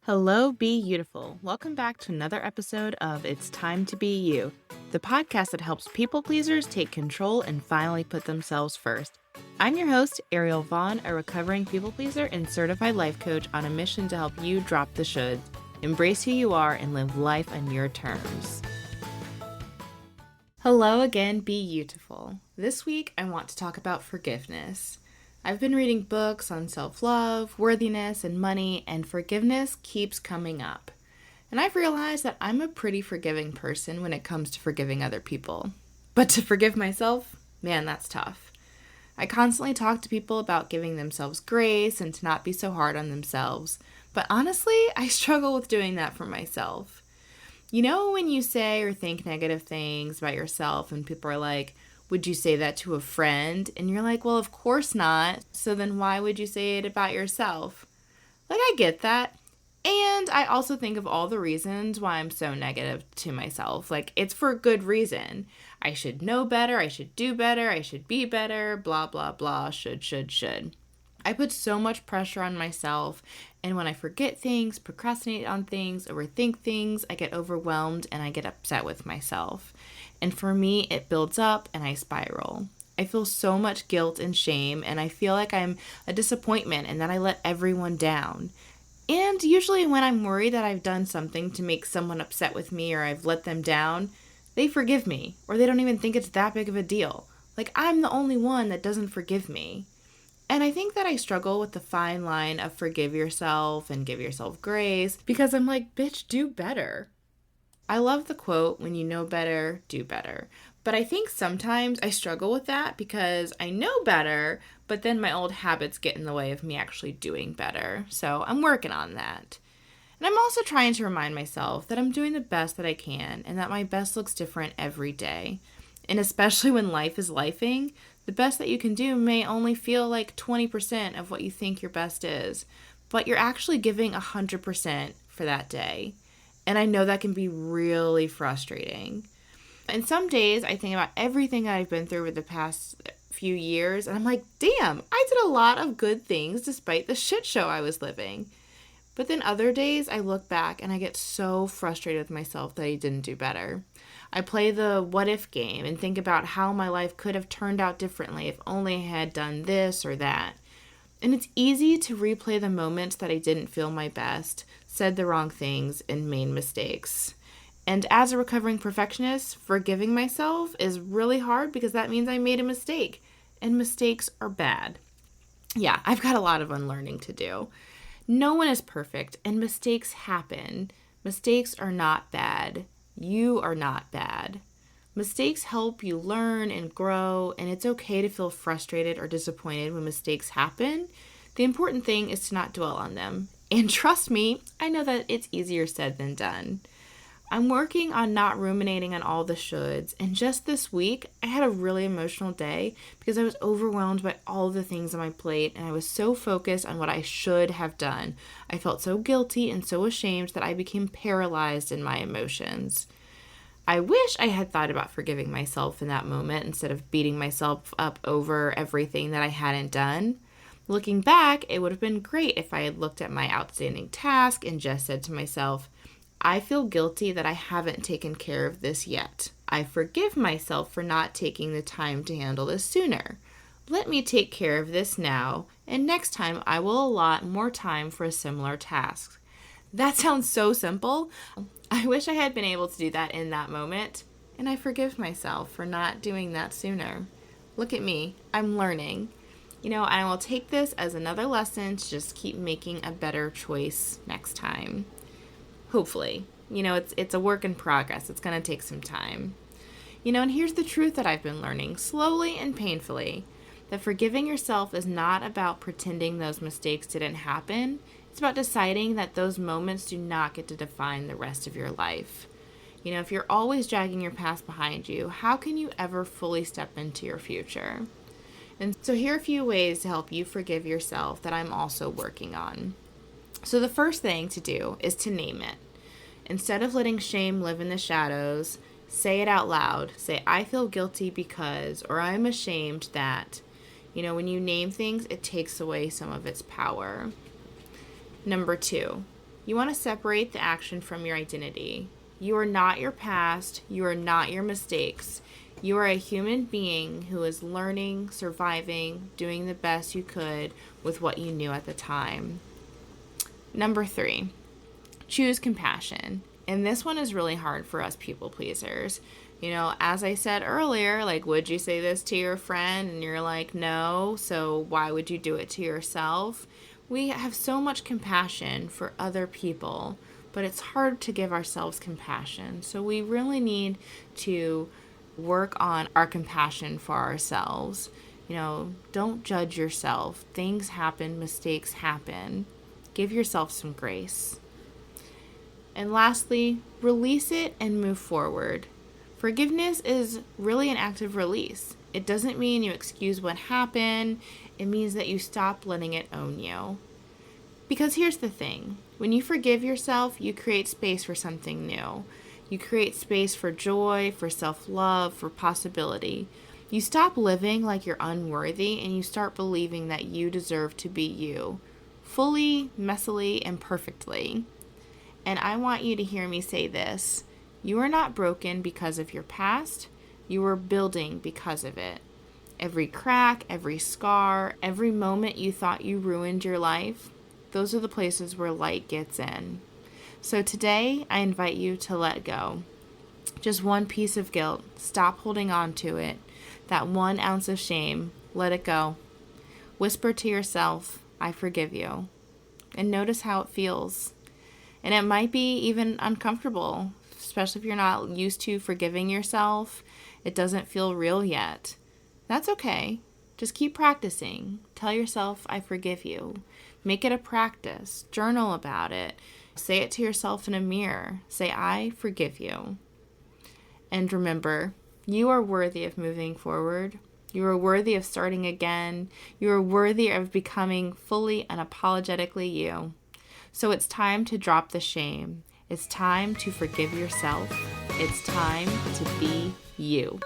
Hello, Be Beautiful. Welcome back to another episode of It's Time to Be You, the podcast that helps people pleasers take control and finally put themselves first. I'm your host, Ariel Vaughan, a recovering people pleaser and certified life coach on a mission to help you drop the shoulds, embrace who you are, and live life on your terms. Hello again, Be Beautiful. This week, I want to talk about forgiveness. I've been reading books on self-love, worthiness, and money, and forgiveness keeps coming up. And I've realized that I'm a pretty forgiving person when it comes to forgiving other people. But to forgive myself, man, that's tough. I constantly talk to people about giving themselves grace and to not be so hard on themselves. But honestly, I struggle with doing that for myself. You know when you say or think negative things about yourself and people are like, would you say that to a friend? And you're like, well, of course not. So then why would you say it about yourself? Like, I get that. And I also think of all the reasons why I'm so negative to myself. Like, it's for a good reason. I should know better. I should do better. I should be better. Blah, blah, blah. Should. I put so much pressure on myself. And when I forget things, procrastinate on things, overthink things, I get overwhelmed and I get upset with myself. And for me, it builds up and I spiral. I feel so much guilt and shame, and I feel like I'm a disappointment and that I let everyone down. And usually when I'm worried that I've done something to make someone upset with me or I've let them down, they forgive me, or they don't even think it's that big of a deal. Like, I'm the only one that doesn't forgive me. And I think that I struggle with the fine line of forgive yourself and give yourself grace because I'm like, bitch, do better. I love the quote, when you know better, do better. But I think sometimes I struggle with that because I know better, but then my old habits get in the way of me actually doing better. So I'm working on that. And I'm also trying to remind myself that I'm doing the best that I can and that my best looks different every day. And especially when life is lifing, the best that you can do may only feel like 20% of what you think your best is, but you're actually giving 100% for that day. And I know that can be really frustrating. And some days I think about everything I've been through with the past few years, and I'm like, damn, I did a lot of good things despite the shit show I was living. But then other days I look back and I get so frustrated with myself that I didn't do better. I play the what if game and think about how my life could have turned out differently if only I had done this or that. And it's easy to replay the moments that I didn't feel my best, said the wrong things, and made mistakes. And as a recovering perfectionist, forgiving myself is really hard because that means I made a mistake. And mistakes are bad. Yeah, I've got a lot of unlearning to do. No one is perfect, and mistakes happen. Mistakes are not bad. You are not bad. Mistakes help you learn and grow, and it's okay to feel frustrated or disappointed when mistakes happen. The important thing is to not dwell on them. And trust me, I know that it's easier said than done. I'm working on not ruminating on all the shoulds, and just this week, I had a really emotional day because I was overwhelmed by all the things on my plate, and I was so focused on what I should have done. I felt so guilty and so ashamed that I became paralyzed in my emotions. I wish I had thought about forgiving myself in that moment instead of beating myself up over everything that I hadn't done. Looking back, it would have been great if I had looked at my outstanding task and just said to myself, I feel guilty that I haven't taken care of this yet. I forgive myself for not taking the time to handle this sooner. Let me take care of this now, and next time I will allot more time for a similar task. That sounds so simple. I wish I had been able to do that in that moment, and I forgive myself for not doing that sooner. Look at me. I'm learning. I will take this as another lesson to just keep making a better choice next time. Hopefully. It's a work in progress. It's going to take some time. And here's the truth that I've been learning, slowly and painfully, that forgiving yourself is not about pretending those mistakes didn't happen. It's about deciding that those moments do not get to define the rest of your life. If you're always dragging your past behind you, how can you ever fully step into your future? And so here are a few ways to help you forgive yourself that I'm also working on. So the first thing to do is to name it. Instead of letting shame live in the shadows, say it out loud. Say, I feel guilty because, or I'm ashamed that. When you name things, it takes away some of its power. Number 2, You want to separate the action from your identity. You are not your past. You are not your mistakes. You are a human being who is learning, surviving, doing the best you could with what you knew at the time. Number 3, choose compassion. And this one is really hard for us people pleasers. As I said earlier, would you say this to your friend? And you're like, no, so why would you do it to yourself? We have so much compassion for other people, but it's hard to give ourselves compassion. So we really need to work on our compassion for ourselves. Don't judge yourself. Things happen, mistakes happen. Give yourself some grace. And lastly, release it and move forward. Forgiveness is really an act of release. It doesn't mean you excuse what happened. It means that you stop letting it own you. Because here's the thing. When you forgive yourself, you create space for something new. You create space for joy, for self-love, for possibility. You stop living like you're unworthy and you start believing that you deserve to be you, fully, messily, and perfectly. And I want you to hear me say this. You are not broken because of your past. You are building because of it. Every crack, every scar, every moment you thought you ruined your life, those are the places where light gets in. So today, I invite you to let go. Just one piece of guilt. Stop holding on to it. That 1 ounce of shame, let it go. Whisper to yourself, I forgive you. And notice how it feels. And it might be even uncomfortable, especially if you're not used to forgiving yourself. It doesn't feel real yet. That's okay. Just keep practicing. Tell yourself, I forgive you. Make it a practice. Journal about it. Say it to yourself in a mirror. Say, I forgive you. And remember, you are worthy of moving forward. You are worthy of starting again. You are worthy of becoming fully unapologetically you. So it's time to drop the shame. It's time to forgive yourself. It's time to be you.